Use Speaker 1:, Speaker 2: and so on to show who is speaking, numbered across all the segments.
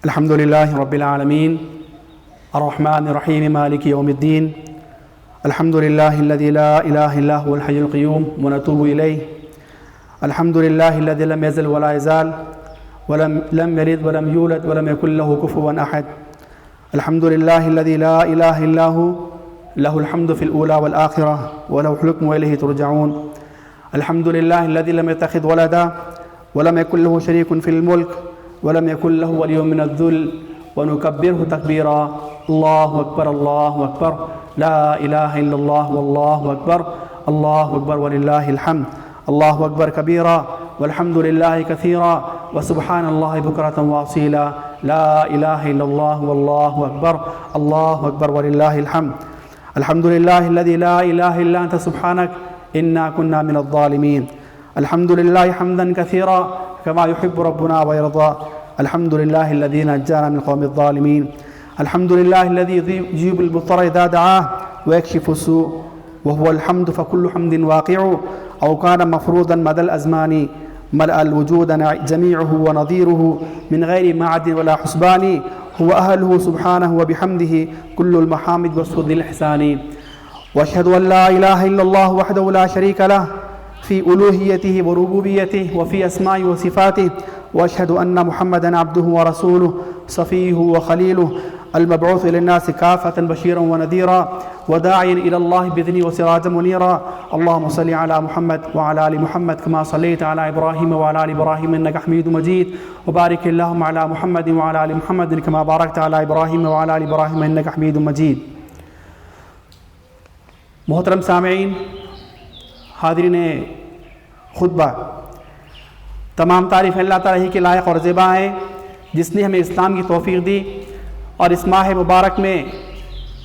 Speaker 1: الحمد لله رب العالمين الرحمن الرحيم مالك يوم الدين. الحمد لله الذي لا إله إلا هو الحي القيوم ونتوب إليه. الحمد لله الذي لم يزل ولا يزال ولم يلد ولم يولد ولم يكن له كفوا أحد. الحمد لله الذي لا إله إلا هو له الحمد في الأولى والآخرة وله الحكم وإليه ترجعون. الحمد لله الذي لم يتخذ ولدا ولم يكن له شريك في الملك ولم يكن له ولي من الذل ونكبره تكبيرا. الله أكبر الله أكبر لا إله إلا الله والله أكبر الله أكبر ولله الحمد. الله أكبر كبيرا والحمد لله كثيرا وسبحان الله بكرة وأصيلا. لا إله إلا الله والله أكبر الله أكبر ولله الحمد. الحمد لله الذي لا إله إلا أنت سبحانك إنا كنا من الظالمين. الحمد لله حمدا كثيرا كما يحب ربنا ويرضى. الحمد لله الذي نجانا من القوم الظالمين. الحمد لله الذي يجيب المضطر إذا دعاه ويكشف السوء وهو الحمد فكل حمد واقع أو كان مفروضا مدى الأزمان. ملأ الوجود جميعه ونظيره من غير معد ولا حسبان. هو أهله سبحانه وبحمده كل المحامد وصف ذي الإحسان. وأشهد أن لا إله إلا الله وحده لا شريك له في ألوهيته وربوبيته وفي أسمائه وصفاته. وأشهد أن محمدا عبده ورسوله صفيه وخليله المبعوث إلى الناس كافة بشيرا ونذيرا وداعيا إلى الله بإذنه وسراجا منيرا. اللهم صل على محمد وعلى آل محمد كما صليت على إبراهيم وعلى آل إبراهيم إنك حميد مجيد. وبارك اللهم على محمد وعلى آل محمد كما باركت على إبراهيم وعلى آل إبراهيم إنك حميد مجيد. محترم سامعین، حاضرین خطبہ، تمام تعریف اللہ تعالیٰ ہی کے لائق اور زیبا ہے جس نے ہمیں اسلام کی توفیق دی اور اس ماہ مبارک میں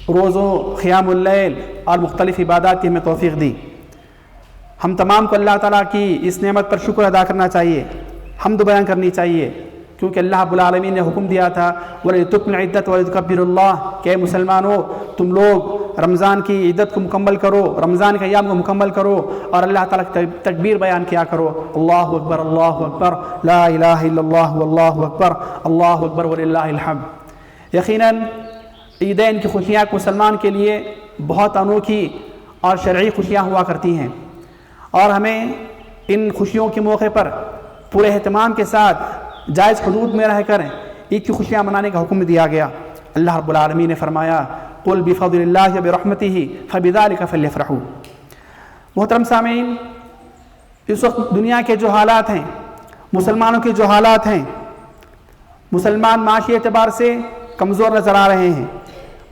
Speaker 1: روزوں قیام اللیل اور مختلف عبادات کی ہمیں توفیق دی. ہم تمام کو اللہ تعالیٰ کی اس نعمت پر شکر ادا کرنا چاہیے، حمد بیان کرنی چاہیے، کیونکہ اللہ رب العالمین نے حکم دیا تھا وَلِتُكْمِلُ الْعِدَّةَ وَلِتُكَبِّرُوا اللَّهَ کہ مسلمانوں تم لوگ رمضان کی عدت کو مکمل کرو، رمضان کے ایام کو مکمل کرو اور اللہ تعالیٰ کی تکبیر بیان کیا کرو. اللہ اکبر اللہ اکبر لا الہ الا اللہ واللہ اکبر اللہ اکبر وللہ الحمد. یقیناً عیدین کی خوشیاں مسلمان کے لیے بہت انوکھی اور شرعی خوشیاں ہوا کرتی ہیں اور ہمیں ان خوشیوں کے موقع پر پورے اہتمام کے ساتھ جائز حدود میں رہ کر عید کی خوشیاں منانے کا حکم دیا گیا. اللہ رب العالمین نے فرمایا قل بفضل اللہ برحمتہ فبذلک فلیفرحوا. محترم سامعین، اس وقت دنیا کے جو حالات ہیں، مسلمانوں کے جو حالات ہیں، مسلمان معاشی اعتبار سے کمزور نظر آ رہے ہیں.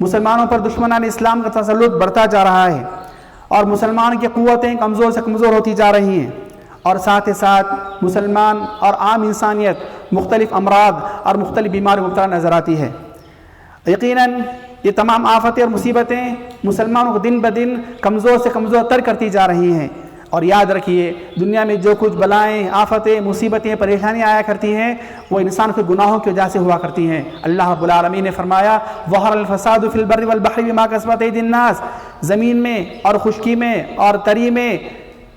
Speaker 1: مسلمانوں پر دشمنان اسلام کا تسلط بڑھتا جا رہا ہے اور مسلمان کی قوتیں کمزور سے کمزور ہوتی جا رہی ہیں اور ساتھ ہی ساتھ مسلمان اور عام انسانیت مختلف امراض اور مختلف بیماریوں میں مبتلا نظر آتی ہے. یقیناً یہ تمام آفتیں اور مصیبتیں مسلمانوں کو دن بدن کمزور سے کمزور تر کرتی جا رہی ہیں. اور یاد رکھیے، دنیا میں جو کچھ بلائیں، آفتیں، مصیبتیں، پریشانیاں آیا کرتی ہیں وہ انسان کے گناہوں کی وجہ سے ہوا کرتی ہیں. اللہ رب العالمین نے فرمایا ظہر الفساد فی البر والبحر بما کسبت ایدی الناس. زمین میں اور خشکی میں اور تری میں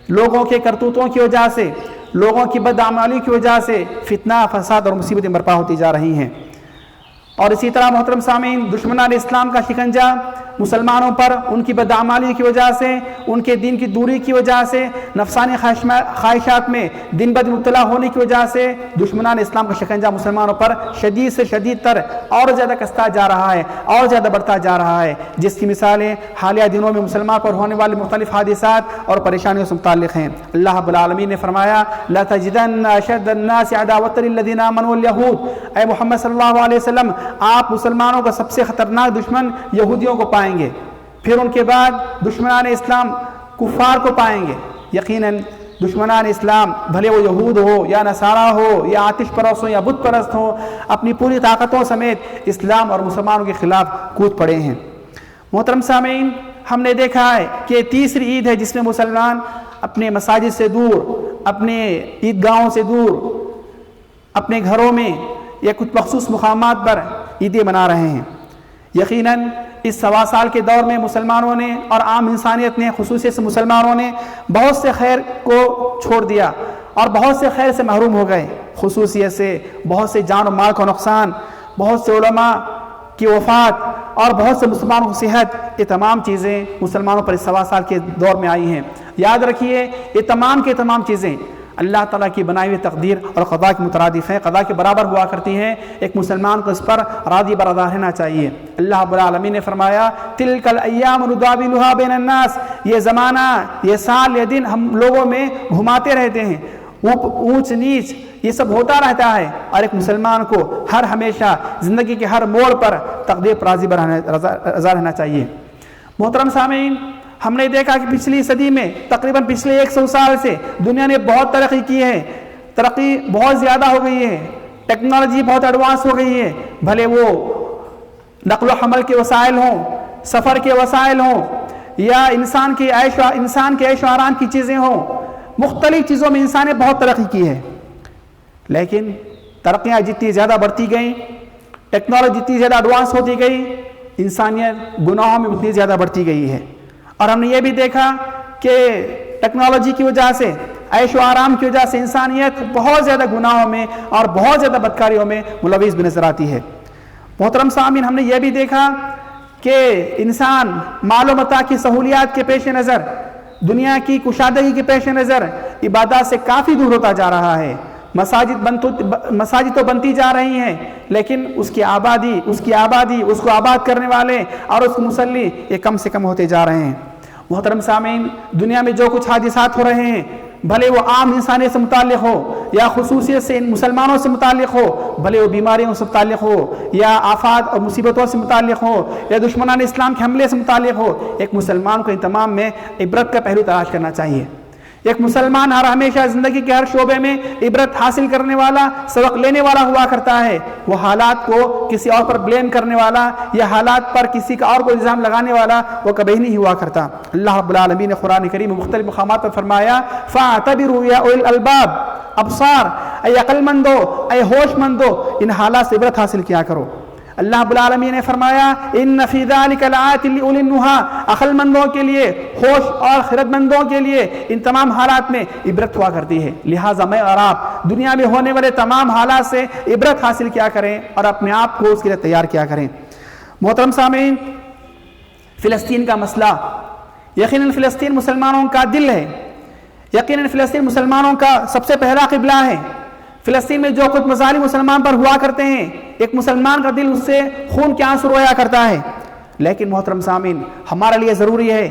Speaker 1: لوگوں کے کرتوتوں کی وجہ سے، لوگوں کی بدعمالی کی وجہ سے فتنہ، فساد اور مصیبتیں برپا ہوتی جا رہی ہیں. اور اسی طرح محترم سامعین، دشمنان اسلام کا شکنجہ مسلمانوں پر ان کی بدعمالی کی وجہ سے، ان کے دین کی دوری کی وجہ سے، نفسانی خواہشات میں دن بدن مبتلا ہونے کی وجہ سے دشمنان اسلام کا شکنجہ مسلمانوں پر شدید سے شدید تر اور زیادہ کستا جا رہا ہے اور زیادہ بڑھتا جا رہا ہے، جس کی مثالیں حالیہ دنوں میں مسلمان پر ہونے والے مختلف حادثات اور پریشانیوں سے متعلق ہیں. اللہ رب العالمین نے فرمایا لَتَجِدَنَّ أَشَدَّ النَّاسِ عَدَاوَةً لِلَّذِينَ آمَنُوا الْيَهُودَ. اے محمد صلی اللہ علیہ وسلم، آپ مسلمانوں کا سب سے خطرناک دشمن یہودیوں کو پائیں گے، پھر ان کے بعد دشمنان اسلام کفار کو پائیں گے. یقیناً دشمنان اسلام بھلے وہ یہود ہو یا نصارہ ہو یا آتش پرست ہو یا بت پرست ہو، اپنی پوری طاقتوں سمیت اسلام اور مسلمانوں کے خلاف کود پڑے ہیں. محترم سامعین، ہم نے دیکھا ہے کہ یہ تیسری عید ہے جس میں مسلمان اپنے مساجد سے دور، اپنے عیدگاہوں سے دور، اپنے گھروں میں یا کچھ مخصوص مقامات پر عیدیں منا رہے ہیں. یقیناً اس 1.25 سال کے دور میں مسلمانوں نے اور عام انسانیت نے، خصوصی سے مسلمانوں نے بہت سے خیر کو چھوڑ دیا اور بہت سے خیر سے محروم ہو گئے. خصوصیت سے بہت سے جان و مال کا نقصان، بہت سے علماء کی وفات اور بہت سے مسلمانوں کی صحت، یہ تمام چیزیں مسلمانوں پر اس 1.25 سال کے دور میں آئی ہیں۔ یاد رکھیے یہ تمام کے تمام چیزیں اللہ تعالیٰ کی بنائی ہوئی تقدیر اور قضاء کے مترادف ہیں، قضاء کے برابر ہوا کرتی ہیں۔ ایک مسلمان کو اس پر راضی برضا رہنا چاہیے۔ اللہ رب العالمین نے فرمایا تِلْكَ الْأَيَّامُ نُدَاوِلُهَا بَيْنَ النَّاسِ، یہ زمانہ، یہ سال، یہ دن ہم لوگوں میں گھماتے رہتے ہیں، اونچ نیچ یہ سب ہوتا رہتا ہے، اور ایک مسلمان کو ہمیشہ زندگی کے ہر موڑ پر تقدیر پر راضی رضا رہنا چاہیے۔ محترم سامعین، ہم نے دیکھا کہ پچھلی صدی میں تقریباً پچھلے 100 سال سے دنیا نے بہت ترقی کی ہے، ترقی بہت زیادہ ہو گئی ہے، ٹیکنالوجی بہت ایڈوانس ہو گئی ہے، بھلے وہ نقل و حمل کے وسائل ہوں، سفر کے وسائل ہوں، یا انسان کے عیش و آرام کی چیزیں ہوں، مختلف چیزوں میں انسان نے بہت ترقی کی ہے۔ لیکن ترقیاں جتنی زیادہ بڑھتی گئیں، ٹیکنالوجی جتنی زیادہ ایڈوانس ہوتی گئی، انسانیت گناہوں میں اتنی زیادہ بڑھتی گئی ہے۔ اور ہم نے یہ بھی دیکھا کہ ٹیکنالوجی کی وجہ سے، عیش و آرام کی وجہ سے انسانیت بہت زیادہ گناہوں میں اور بہت زیادہ بدکاریوں میں ملوث بھی نظر آتی ہے۔ محترم سامعین، ہم نے یہ بھی دیکھا کہ انسان مال و متاع کی سہولیات کے پیش نظر، دنیا کی کشادگی کے پیش نظر عبادات سے کافی دور ہوتا جا رہا ہے۔ مساجد تو بنتی جا رہی ہیں، لیکن اس کی آبادی، اس کو آباد کرنے والے اور اس کو مصلی یہ کم سے کم ہوتے جا رہے ہیں۔ محترم سامعین، دنیا میں جو کچھ حادثات ہو رہے ہیں، بھلے وہ عام انسانیت سے متعلق ہو یا خصوصیت سے مسلمانوں سے متعلق ہو، بھلے وہ بیماریوں سے متعلق ہو یا آفات اور مصیبتوں سے متعلق ہو یا دشمنان اسلام کے حملے سے متعلق ہو، ایک مسلمان کو ان تمام میں عبرت کا پہلو تلاش کرنا چاہیے۔ ایک مسلمان ہمیشہ زندگی کے ہر شعبے میں عبرت حاصل کرنے والا، سبق لینے والا ہوا کرتا ہے۔ وہ حالات کو کسی اور پر بلیم کرنے والا یا حالات پر کسی کا اور کو الزام لگانے والا وہ کبھی نہیں ہوا کرتا۔ اللہ رب العالمین نے قرآن کریم میں مختلف مقامات پر فرمایا فَاعْتَبِرُوا يَا أُولِي الْأَلْبَابِ، ابصار، اے عقل مندو، اے ہوش مندو، ان حالات سے عبرت حاصل کیا کرو۔ اللہ رب العالمین نے فرمایا ان فی ذلک لآیات لأولی النہی، عقل مندوں کے لیے، ہوش اور خرد مندوں کے لیے ان تمام حالات میں عبرت ہوا کرتی ہے۔ لہٰذا میں اور آپ دنیا میں ہونے والے تمام حالات سے عبرت حاصل کیا کریں اور اپنے آپ کو اس کے لیے تیار کیا کریں۔ محترم سامعین، فلسطین کا مسئلہ، یقیناً فلسطین مسلمانوں کا دل ہے، یقیناً فلسطین مسلمانوں کا سب سے پہلا قبلہ ہے۔ فلسطین میں جو کچھ مظالم مسلمان پر ہوا کرتے ہیں، ایک مسلمان کا دل اس سے خون کے آنسو رویا کرتا ہے۔ لیکن محترم سامعین، ہمارے لیے ضروری ہے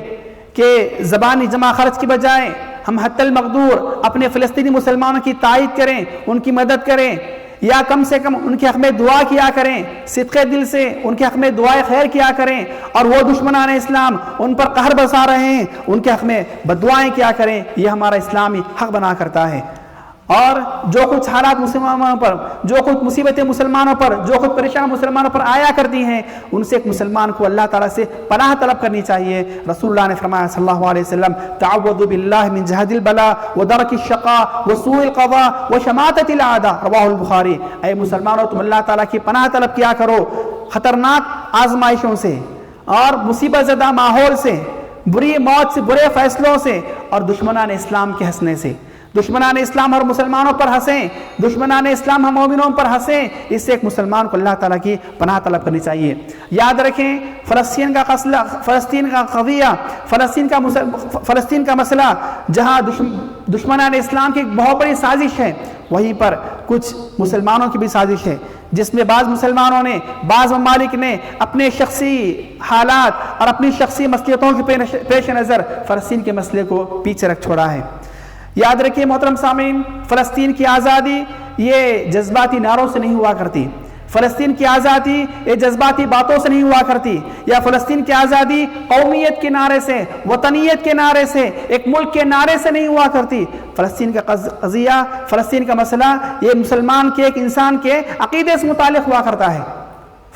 Speaker 1: کہ زبانی جمع خرچ کی بجائے ہم حتی المقدور اپنے فلسطینی مسلمانوں کی تائید کریں، ان کی مدد کریں، یا کم سے کم ان کے حق میں دعا کیا کریں، صدقے دل سے ان کے حق میں دعائے خیر کیا کریں، اور وہ دشمنان اسلام ان پر قہر برسا رہے ہیں ان کے حق میں بددعائیں کیا کریں۔ یہ ہمارا اسلامی حق بنا کرتا ہے۔ اور جو کچھ حالات مسلمانوں پر، جو کچھ مصیبتیں مسلمانوں پر، جو کچھ پریشان مسلمانوں پر آیا کرتی ہیں، ان سے ایک مسلمان کو اللہ تعالیٰ سے پناہ طلب کرنی چاہیے۔ رسول اللہ نے فرمایا صلی اللہ علیہ وسلم تعوذوا باللہ من جہد البلاء ودرک الشقاء وسوء القضاء وشماتۃ الاعداء، رواہ البخاری۔ اے مسلمانوں، تم اللہ تعالیٰ کی پناہ طلب کیا کرو خطرناک آزمائشوں سے اور مصیبت زدہ ماحول سے، بری موت سے، برے فیصلوں سے، اور دشمنان اسلام کے ہنسنے سے۔ دشمنان اسلام اور مسلمانوں پر ہنسیں، دشمنان اسلام ہم مومنوں پر ہنسیں، اس سے ایک مسلمان کو اللہ تعالیٰ کی پناہ طلب کرنی چاہیے۔ یاد رکھیں فلسطین کا مسئلہ، فلسطین کا مسئلہ جہاں دشمنان اسلام کی ایک بہت بڑی سازش ہے، وہیں پر کچھ مسلمانوں کی بھی سازش ہے، جس میں بعض مسلمانوں نے، بعض ممالک نے اپنے شخصی حالات اور اپنی شخصی مصلحتوں کے پیش نظر فلسطین کے مسئلے کو پیچھے رکھ چھوڑا ہے۔ یاد رکھیے محترم سامعین، فلسطین کی آزادی یہ جذباتی نعروں سے نہیں ہوا کرتی، فلسطین کی آزادی یہ جذباتی باتوں سے نہیں ہوا کرتی، یا فلسطین کی آزادی قومیت کے نعرے سے، وطنیت کے نعرے سے، ایک ملک کے نعرے سے نہیں ہوا کرتی۔ فلسطین کا قضیہ، فلسطین کا مسئلہ یہ مسلمان کے، ایک انسان کے عقیدے سے متعلق ہوا کرتا ہے۔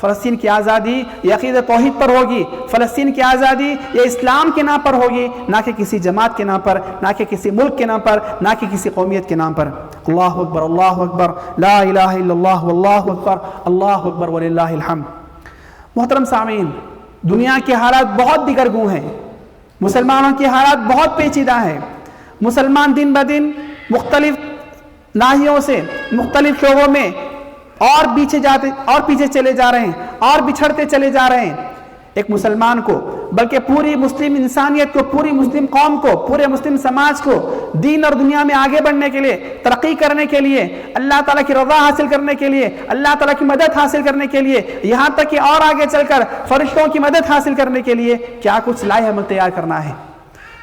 Speaker 1: فلسطین کی آزادی یہ عقیدہ توحید پر ہوگی، فلسطین کی آزادی یہ اسلام کے نام پر ہوگی، نہ کہ کسی جماعت کے نام پر، نہ کہ کسی ملک کے نام پر، نہ کہ کسی قومیت کے نام پر۔ اللہ اکبر، اللہ اکبر، لا الہ الا اللہ، واللہ اکبر، اللہ اکبر وللہ الحمد۔ محترم سامعین، دنیا کے حالات بہت دیگرگوں ہیں، مسلمانوں کے حالات بہت پیچیدہ ہیں۔ مسلمان دن بدن مختلف ناحیوں سے، مختلف شعبوں میں اور پیچھے چلے جا رہے ہیں اور بچھڑتے چلے جا رہے ہیں۔ ایک مسلمان کو بلکہ پوری مسلم انسانیت کو، پوری مسلم قوم کو، پورے مسلم سماج کو دین اور دنیا میں آگے بڑھنے کے لیے، ترقی کرنے کے لیے، اللہ تعالیٰ کی رضا حاصل کرنے کے لیے، اللہ تعالیٰ کی مدد حاصل کرنے کے لیے، یہاں تک کہ اور آگے چل کر فرشتوں کی مدد حاصل کرنے کے لیے کیا کچھ لائحہ عمل تیار کرنا ہے۔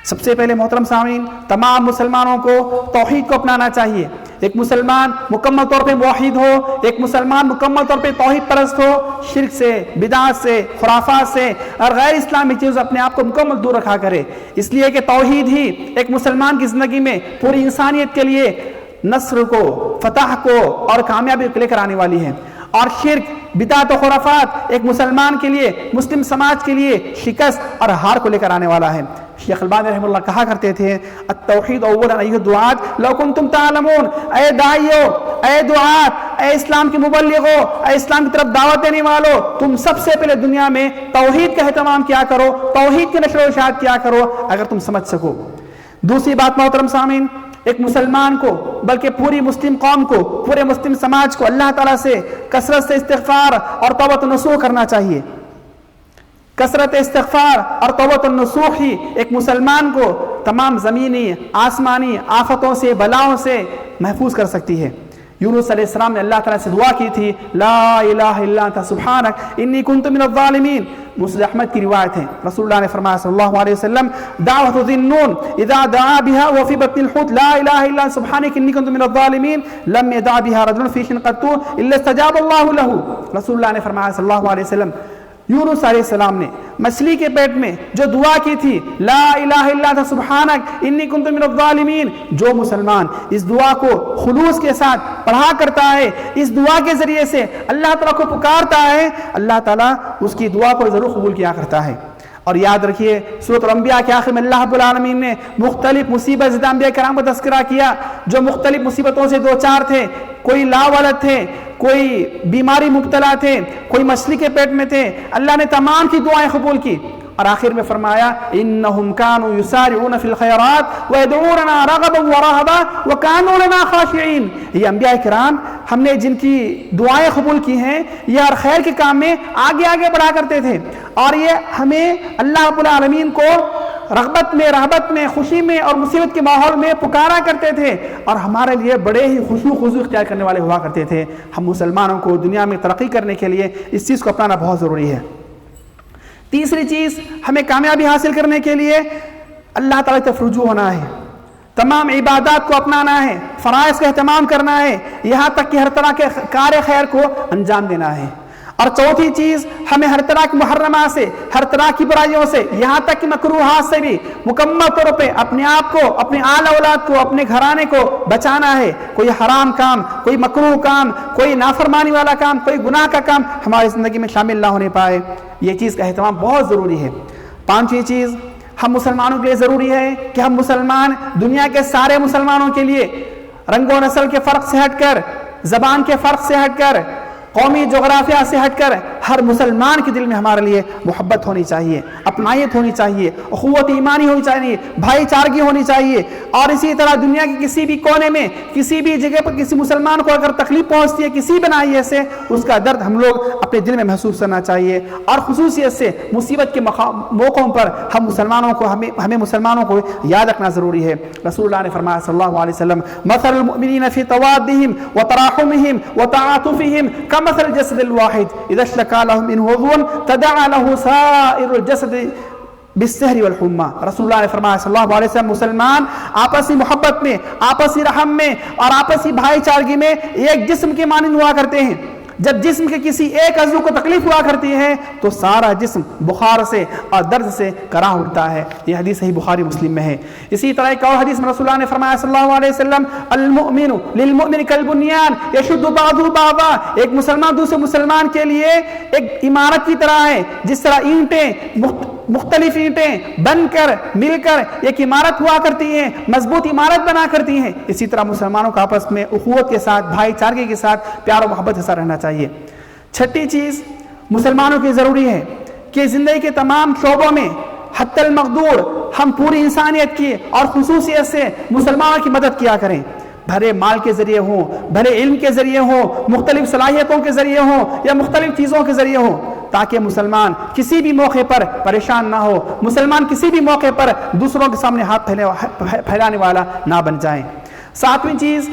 Speaker 1: سب سے پہلے محترم سامعین، تمام مسلمانوں کو توحید کو اپنانا چاہیے۔ ایک مسلمان مکمل طور پہ موحد ہو، ایک مسلمان مکمل طور پہ توحید پرست ہو، شرک سے، بدعات سے، خرافات سے اور غیر اسلامی چیزوں سے اپنے آپ کو مکمل دور رکھا کرے، اس لیے کہ توحید ہی ایک مسلمان کی زندگی میں پوری انسانیت کے لیے نصر کو، فتح کو اور کامیابی کو لے کر آنے والی ہے۔ اور شرک، بدعت و خرافات ایک مسلمان کے لیے، مسلم سماج کے لیے شکست اور ہار کو لے کر آنے والا ہے۔ شیخ البانی رحمہ اللہ کہا کرتے تھے، التوحید اولا ایھا الدعاۃ لو کنتم تعلمون، اے داعیو، اے دعات، اے اسلام کے مبلغو، اے اسلام کی طرف دعوت دینے والو، تم سب سے پہلے دنیا میں توحید کا اہتمام کیا کرو، توحید کی نشر و اشاعت کیا کرو اگر تم سمجھ سکو۔ دوسری بات محترم سامعین، ایک مسلمان کو بلکہ پوری مسلم قوم کو، پورے مسلم سماج کو اللہ تعالیٰ سے کثرت سے استغفار اور توبۃ النصوح کرنا چاہیے۔ کثرت استغفار اور توبۃ النصوح ہی ایک مسلمان کو تمام زمینی آسمانی آفتوں سے، بلاؤں سے محفوظ کر سکتی ہے۔ یونس علیہ السلام نے اللہ تعالیٰ سے دعا کی تھی، لا الہ الا انت سبحانک انی کنت من الظالمین۔ مسلم احمد کی روایت ہے، رسول اللہ نے فرمایا صلی اللہ علیہ وسلم، دعوت ذی النون اذا دعا بها وفي بطن الحوت لا الہ الا انت سبحانک انی کنت من الظالمین لم يدع بها رجل في شيء قط الا استجاب اللہ له۔ رسول اللہ نے فرمایا صلی اللہ علیہ وسلم، یونس علیہ السلام نے مچھلی کے پیٹ میں جو دعا کی تھی، لا الہ الا انت سبحانک انی کنت من الظالمین، جو مسلمان اس دعا کو خلوص کے ساتھ پڑھا کرتا ہے، اس دعا کے ذریعے سے اللہ تعالیٰ کو پکارتا ہے، اللہ تعالیٰ اس کی دعا کو ضرور قبول کیا کرتا ہے۔ اور یاد رکھیے، سورۃ الانبیاء کے آخر میں اللہ رب العالمین نے مختلف مصیبت زدہ انبیاء کرام کا تذکرہ کیا، جو مختلف مصیبتوں سے دو چار تھے، کوئی لا ولد تھے، کوئی بیماری مبتلا تھے، کوئی مچھلی کے پیٹ میں تھے، اللہ نے تمام کی دعائیں قبول کی اور آخر میں فرمایا انہم کانوا یسارعون فی الخیرات ویدعوننا رغبا ورہبا وکانوا لنا خاشعین۔ یہ انبیاء کرام ہم نے جن کی دعائیں قبول کی ہیں، یہ ہر خیر کے کام میں آگے آگے بڑھا کرتے تھے اور یہ ہمیں اللہ رب العالمین کو رغبت میں، رہبت میں، خوشی میں اور مصیبت کے ماحول میں پکارا کرتے تھے اور ہمارے لیے بڑے ہی خضوع اختیار کرنے والے ہوا کرتے تھے۔ ہم مسلمانوں کو دنیا میں ترقی کرنے کے لیے اس چیز کو اپنانا بہت ضروری ہے۔ تیسری چیز، ہمیں کامیابی حاصل کرنے کے لیے اللہ تعالیٰ کی طرف رجوع ہونا ہے، تمام عبادات کو اپنانا ہے، فرائض کا اہتمام کرنا ہے، یہاں تک کہ ہر طرح کے کار خیر کو انجام دینا ہے۔ اور چوتھی چیز، ہمیں ہر طرح کی محرمات سے، ہر طرح کی برائیوں سے، یہاں تک کہ مکروہات سے بھی مکمل طور پہ اپنے آپ کو، اپنے آل اولاد کو، اپنے گھرانے کو بچانا ہے۔ کوئی حرام کام، کوئی مکروہ کام، کوئی نافرمانی والا کام، کوئی گناہ کا کام ہماری زندگی میں شامل نہ ہونے پائے، یہ چیز کا اہتمام بہت ضروری ہے۔ پانچویں چیز، ہم مسلمانوں کے لیے ضروری ہے کہ ہم مسلمان دنیا کے سارے مسلمانوں کے لیے رنگ و نسل کے فرق سے ہٹ کر، زبان کے فرق سے ہٹ کر، قومی جغرافیہ سے ہٹ کر ہر مسلمان کے دل میں ہمارے لیے محبت ہونی چاہیے، اپنائیت ہونی چاہیے، اخوت ایمانی ہونی چاہیے، بھائی چارگی ہونی چاہیے۔ اور اسی طرح دنیا کے کسی بھی کونے میں، کسی بھی جگہ پر کسی مسلمان کو اگر تکلیف پہنچتی ہے کسی بنائیے سے، اس کا درد ہم لوگ اپنے دل میں محسوس کرنا چاہیے۔ اور خصوصیت سے مصیبت کے موقعوں پر ہم مسلمانوں کو ہمیں مسلمانوں کو یاد رکھنا ضروری ہے۔ رسول اللہ نے فرمایا صلی اللہ علیہ وسلم، مثل المؤمنین فی توادہم وتراحمہم وتعاطفہم کمثل الجسد الواحد اذا اشتکى له منه عضو تداعى له سائر الجسد بالسحر والحمى۔ رسول اللہ نے فرمایا صلی اللہ علیہ وسلم، مسلمان آپسی محبت میں، آپسی رحم میں اور آپسی بھائی چارگی میں ایک جسم کے مانند ہوا کرتے ہیں۔ جب جسم کے کسی ایک عضو کو تکلیف ہوا کرتی ہے تو سارا جسم بخار سے اور درد سے کراہ اٹھتا ہے۔ یہ حدیث صحیح بخاری مسلم میں ہے۔ اسی طرح ایک اور حدیث میں رسول اللہ نے فرمایا صلی اللہ علیہ وسلم، المؤمن للمؤمن کالبنیان یشد بعضه بعضا۔ ایک مسلمان دوسرے مسلمان کے لیے ایک عمارت کی طرح ہے، جس طرح اینٹیں مختلف اینٹیں بن کر مل کر ایک عمارت ہوا کرتی ہیں، مضبوط عمارت بنا کرتی ہیں، اسی طرح مسلمانوں کا آپس میں اخوت کے ساتھ، بھائی چارگی کے ساتھ پیار و محبت کے ساتھ رہنا چاہیے۔ چھٹی چیز مسلمانوں کی ضروری ہے کہ زندگی کے تمام شعبوں میں حتی المقدور ہم پوری انسانیت کی اور خصوصیت سے مسلمانوں کی مدد کیا کریں۔ بھلے مال کے ذریعے ہوں، بھلے علم کے ذریعے ہوں، مختلف صلاحیتوں کے ذریعے ہوں یا مختلف چیزوں کے ذریعے ہوں، تاکہ مسلمان کسی بھی موقع پر پریشان نہ ہو، مسلمان کسی بھی موقع پر دوسروں کے سامنے ہاتھ پھیلانے والا نہ بن جائیں۔ ساتویں چیز،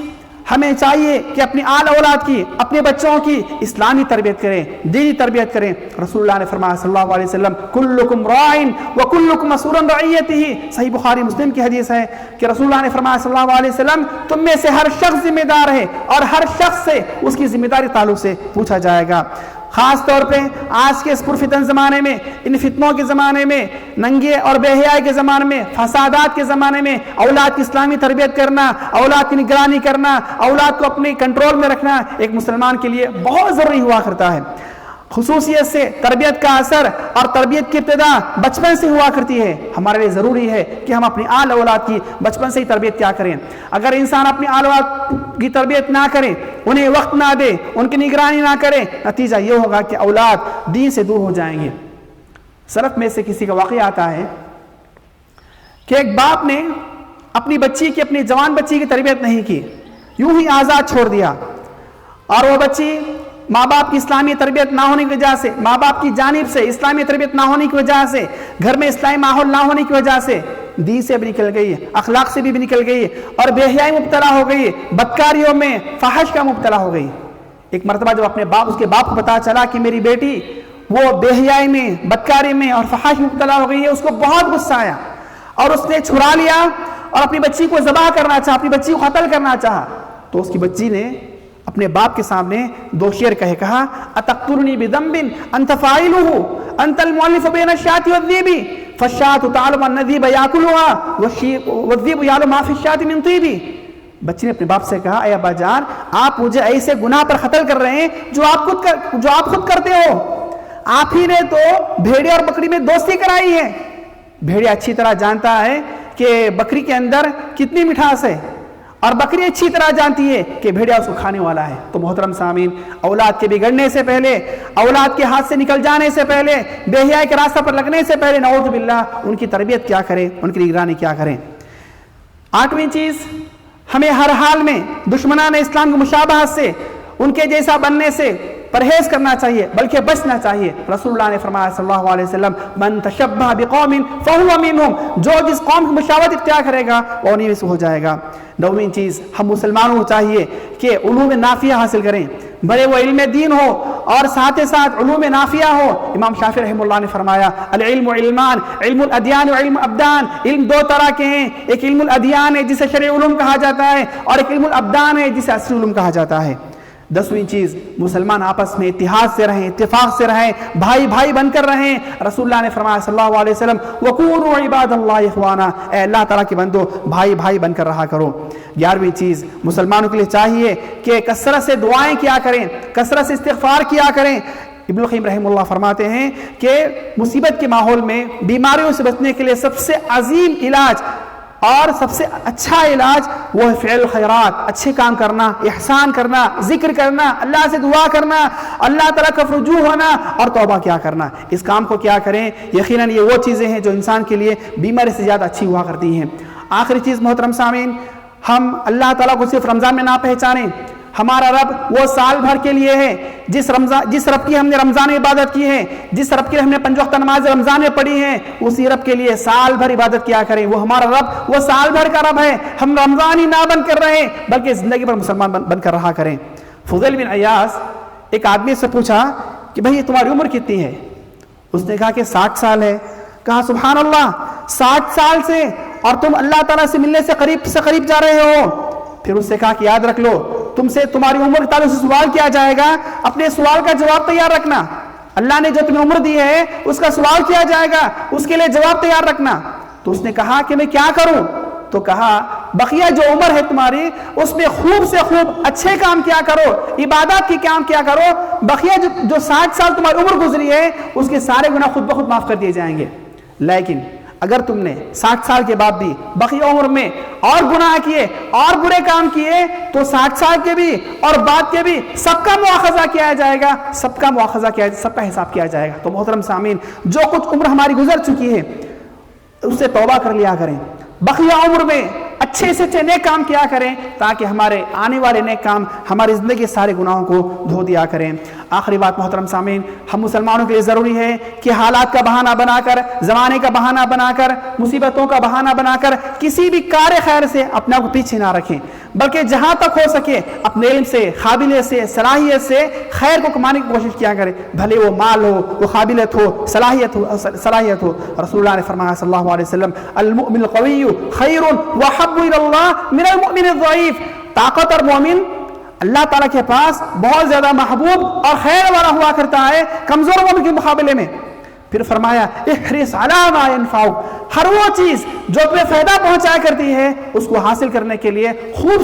Speaker 1: ہمیں چاہیے کہ اپنی آل اولاد کی، اپنے بچوں کی اسلامی تربیت کریں، دینی تربیت کریں۔ رسول اللہ نے فرمایا صلی اللہ علیہ وسلم کلکم راعٍ وکلکم مسئول عن رعیتہ، صحیح بخاری مسلم کی حدیث ہے کہ رسول اللہ نے فرمایا صلی اللہ علیہ وسلم تم میں سے ہر شخص ذمہ دار ہے اور ہر شخص سے اس کی ذمہ داری تعلق سے پوچھا جائے گا۔ خاص طور پہ آج کے اس پرفتن زمانے میں، ان فتنوں کے زمانے میں، ننگے اور بے حیائی کے زمانے میں، فسادات کے زمانے میں اولاد کی اسلامی تربیت کرنا، اولاد کی نگرانی کرنا، اولاد کو اپنے کنٹرول میں رکھنا ایک مسلمان کے لیے بہت ضروری ہوا کرتا ہے۔ خصوصیت سے تربیت کا اثر اور تربیت کی ابتدا بچپن سے ہوا کرتی ہے۔ ہمارے لیے ضروری ہے کہ ہم اپنی آل اولاد کی بچپن سے ہی تربیت کیا کریں۔ اگر انسان اپنی آل اولاد کی تربیت نہ کرے، انہیں وقت نہ دے، ان کی نگرانی نہ کرے، نتیجہ یہ ہوگا کہ اولاد دین سے دور ہو جائیں گے۔ سلف میں سے کسی کا واقعہ آتا ہے کہ ایک باپ نے اپنی بچی کی، اپنی جوان بچی کی تربیت نہیں کی، یوں ہی آزاد چھوڑ دیا، اور وہ بچی ماں باپ کی اسلامی تربیت نہ ہونے کی وجہ سے، ماں باپ کی جانب سے اسلامی تربیت نہ ہونے کی وجہ سے، گھر میں اسلامی ماحول نہ ہونے کی وجہ سے دین سے بھی نکل گئی ہے، اخلاق سے بھی نکل گئی ہے، اور بے حیائی میں مبتلا ہو گئی، بدکاریوں میں، فحش کا مبتلا ہو گئی۔ ایک مرتبہ جب اپنے باپ، اس کے باپ کو پتا چلا کہ میری بیٹی وہ بے حیائی میں، بدکاری میں اور فحش میں مبتلا ہو گئی ہے، اس کو بہت غصہ آیا اور اس نے چھڑا لیا اور اپنی بچی کو ذبح کرنا چاہا، اپنی بچی کو قتل کرنا چاہا۔ تو اس کی بچی نے اپنے باپ کے سامنے دو شعر کہا اتقتلنی بذنب انت فاعلہ انت المؤلف بین الشاة والذیب فالشاة تعلم الذیب یاکلها والذیب یعلم ما فی الشاة من طیب۔ بچی نے اپنے باپ سے کہا اے ابا جان، آپ مجھے ایسے گناہ پر قتل کر رہے ہیں جو آپ خود کرتے ہو۔ آپ ہی نے تو بھیڑے اور بکری میں دوستی کرائی ہے۔ بھیڑیا اچھی طرح جانتا ہے کہ بکری کے اندر کتنی مٹھاس ہے، اور بکری اچھی طرح جانتی ہے کہ بھیڑیا اس کو کھانے والا ہے۔ تو محترم سامعین، اولاد کے بگڑنے سے پہلے، اولاد کے ہاتھ سے نکل جانے سے پہلے، بے حیائی کے راستہ پر لگنے سے پہلے نعوذ باللہ ان کی تربیت کیا کریں، ان کی نگرانی کیا کریں۔ آٹھویں چیز، ہمیں ہر حال میں دشمنان اسلام کی مشابہت سے، ان کے جیسا بننے سے پرہیز کرنا چاہیے، بلکہ بچنا چاہیے۔ رسول اللہ نے فرمایا صلی اللہ علیہ وسلم من تشبہ بقوم فہو منہم، جو جس قوم کی مشابہت اختیار کرے گا وہ انہی میں سے ہو جائے گا۔ نویں چیز، ہم مسلمانوں کو چاہیے کہ علوم نافعہ حاصل کریں، بڑے وہ علم دین ہو اور ساتھ ساتھ علوم نافعہ ہو۔ امام شافعی رحمہ اللہ نے فرمایا العلم علمان، علم الادیان و علم ابدان، علم دو طرح کے ہیں، ایک علم الادیان ہے جسے شرعی علوم کہا جاتا ہے، اور ایک علم الابدان ہے جسے عصری علوم کہا جاتا ہے۔ دسویں چیز، مسلمان آپس میں اتحاد سے رہیں، اتفاق سے رہیں، بھائی بھائی بن کر رہیں۔ رسول اللہ نے فرمایا صلی اللہ علیہ وسلم وَكُونُوا عِبَادَ اللَّهِ اِخْوَانًا، اے اللہ تعالیٰ کے بندو بھائی بھائی بن کر رہا کرو۔ گیارہویں چیز، مسلمانوں کے لیے چاہیے کہ کثرت سے دعائیں کیا کریں، کثرت سے استغفار کیا کریں۔ ابن القیم رحمہ اللہ فرماتے ہیں کہ مصیبت کے ماحول میں بیماریوں سے بچنے کے لیے سب سے عظیم علاج اور سب سے اچھا علاج وہ ہے فعل الخیرات، اچھے کام کرنا، احسان کرنا، ذکر کرنا، اللہ سے دعا کرنا، اللہ تعالیٰ کا رجوع ہونا اور توبہ کیا کرنا۔ اس کام کو کیا کریں، یقیناً یہ وہ چیزیں ہیں جو انسان کے لیے بیماری سے زیادہ اچھی ہوا کرتی ہیں۔ آخری چیز محترم سامعین، ہم اللہ تعالیٰ کو صرف رمضان میں نہ پہچانیں۔ ہمارا رب وہ سال بھر کے لیے ہے، جس رب کی ہم نے رمضان میں عبادت کی ہے، جس رب کی ہم نے 5 وقت نماز رمضان میں پڑھی ہے، اسی رب کے لیے سال بھر عبادت کیا کریں۔ وہ ہمارا رب وہ سال بھر کا رب ہے، ہم رمضان ہی نہ بن کر رہے بلکہ زندگی بھر مسلمان بن کر رہا کریں۔ فضیل بن عیاض ایک آدمی سے پوچھا کہ بھئی تمہاری عمر کتنی ہے؟ اس نے کہا کہ 60 سال ہے۔ کہا سبحان اللہ، 60 سال سے اور تم اللہ تعالیٰ سے ملنے سے قریب جا رہے ہو۔ پھر اس سے کہا کہ یاد رکھ لو، تم سے تمہاری عمر کے تعلق سے سوال کیا جائے گا، اپنے سوال کا جواب تیار رکھنا۔ اللہ نے جو تمہیں عمر دی ہے اس کا سوال کیا جائے گا، اس کے لیے جواب تیار رکھنا۔ تو اس نے کہا کہ میں کیا کروں؟ تو کہا بقیہ جو عمر ہے تمہاری اس میں خوب سے خوب اچھے کام کیا کرو، عبادات کی کام کیا کرو، بقیہ جو 60 سال تمہاری عمر گزری ہے اس کے سارے گناہ خود بخود معاف کر دیے جائیں گے۔ لیکن اگر تم نے 60 سال کے بعد بھی بقیہ عمر میں اور گناہ کیے اور برے کام کیے تو 60 سال کے بھی اور بعد کے بھی سب کا مواخذہ کیا جائے گا، سب کا حساب کیا جائے گا۔ تو محترم سامعین، جو کچھ عمر ہماری گزر چکی ہے اس سے توبہ کر لیا کریں۔ بقیہ عمر میں اچھے سے اچھے نیک کام کیا کریں تاکہ ہمارے آنے والے نیک کام ہماری زندگی کے سارے گناہوں کو دھو دیا کریں۔ آخری بات محترم سامعین، ہم مسلمانوں کے لیے ضروری ہے کہ حالات کا بہانہ بنا کر، زمانے کا بہانہ بنا کر، مصیبتوں کا بہانہ بنا کر کسی بھی کار خیر سے اپنا کو پیچھے نہ رکھیں، بلکہ جہاں تک ہو سکے اپنے علم سے، قابلیت سے، صلاحیت سے خیر کو کمانے کی کوشش کیا کرے، بھلے وہ مال ہو، وہ قابلیت ہو، صلاحیت ہو۔ رسول اللہ نے فرمایا صلی اللہ علیہ وسلم المؤمن القوی خیر واحب الی اللہ من المؤمن الضعیف، طاقتور مومن اللہ تعالیٰ کے پاس بہت زیادہ محبوب اور خیر والا ہوا کرتا ہے کمزور مومن کے مقابلے میں۔ پھر فرمایا احرص علی ما ينفعک، ہر وہ چیز جو تمہیں فائدہ پہنچایا کرتی ہے اس کو حاصل کرنے کے لیے خوب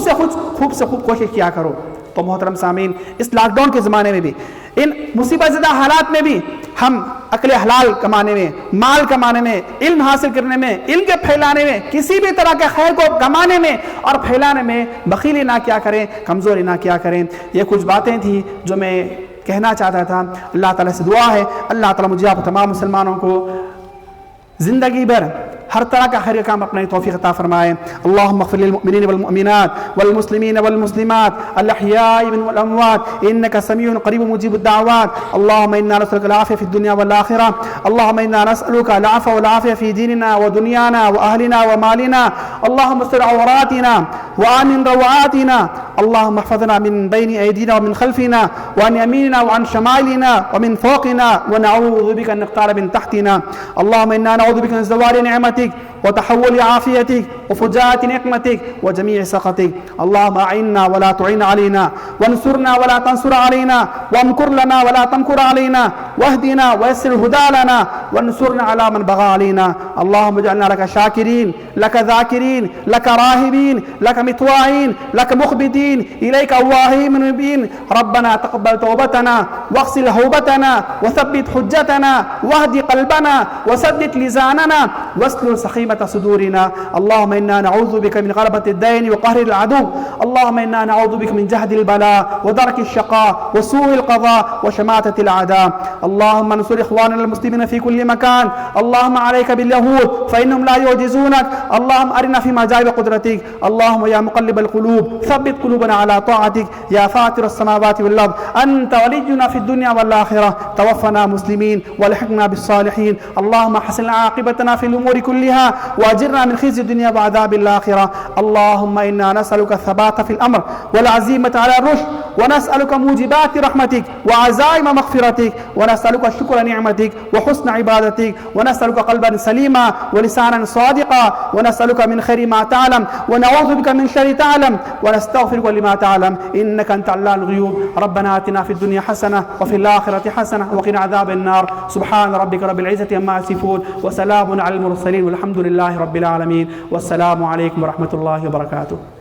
Speaker 1: سے خوب کوشش کیا کرو۔ تو محترم سامعین، اس لاک ڈاؤن کے زمانے میں بھی، ان مصیبت زدہ حالات میں بھی ہم عقل حلال کمانے میں، مال کمانے میں، علم حاصل کرنے میں، علم کے پھیلانے میں، کسی بھی طرح کے خیر کو کمانے میں اور پھیلانے میں بخیلی نہ کیا کریں، کمزوری نہ کیا کریں۔ یہ کچھ باتیں تھیں جو میں کہنا چاہتا تھا۔ اللہ تعالیٰ سے دعا ہے اللہ تعالیٰ مجھے آپ تمام مسلمانوں کو زندگی بھر ہر طرح کا خیر کام اپنے توفیق عطا فرمائے۔ اللہم اغفر للمؤمنین والمؤمنات والمسلمین والمسلمات الاحیاء منهم والاموات انک سمیع قریب مجیب الدعوات۔ اللہم انا نسألک العافیہ فی الدنیا والآخرہ۔ اللہم انا نسألک العفو والعافیہ فی دیننا ودنیانا واہلنا ومالنا۔ اللہم استر عوراتنا وآمن روعاتنا۔ اللہم احفظنا من بین ایدینا ومن خلفنا وعن یمیننا وعن شمائلنا ومن فوقنا ونعوذ بک ان نغتال من تحتنا۔ اللہم انا نعوذ بک من زوال نعمتک وتحول عافيتك وفجاءة نقمتك وجميع سخطك۔ اللهم أعنا ولا تعين علينا، وانصرنا ولا تنصر علينا، وامكر لنا ولا تمكر علينا، واهدنا ويسر الهدى لنا، وانصرنا على من بغى علينا۔ اللهم اجعلنا لك شاكرين، لك ذاكرين، لك راهبين، لك مطواعين، لك مخبتين، إليك أواهين منيبين۔ ربنا تقبل توبتنا واغسل هوبتنا وثبت حجتنا واهد قلبنا وسدد لساننا واسلل سخيمة صدورنا۔ اللهم إنا نعوذ بك من غلبة الدين وقهر العدو۔ اللهم إنا نعوذ بك من جهد البلاء ودرك الشقاء وسوء القضاء وشماتة الأعداء۔ اللهم انصر إخواننا المسلمين في كل مكان۔ اللهم عليك باليهود فإنهم لا يعجزونك۔ اللهم أرنا في مجائب قدرتك۔ اللهم يا مقلب القلوب ثبت قلوبنا على طاعتك يا فاطر السماوات والأرض، أنت ولينا في الدنيا والآخرة، توفنا مسلمين والحقنا بالصالحين۔ اللهم حسن عاقبتنا في الأمور كلها واجرنا من خزي الدنيا وعذاب الآخرة۔ اللهم إنا نسألك الثبات في الأمر والعزيمة على الرشد، ونسألك موجبات رحمتك وعزائم مغفرتك، ونسألك شكر نعمتك وحسن عبادتك، ونسألك قلبا سليما ولسانا صادقا، ونسألك من خير ما تعلم ونعوذ بك من شر تعلم، ونستغفرك لما تعلم إنك أنت علام الغيوب۔ ربنا آتنا في الدنيا حسنة وفي الآخرة حسنة وقنا عذاب النار۔ سبحان ربك رب العزة عما يصفون وسلام على المرسلين والحمد لله رب العالمين، والسلام عليكم ورحمة الله وبركاته۔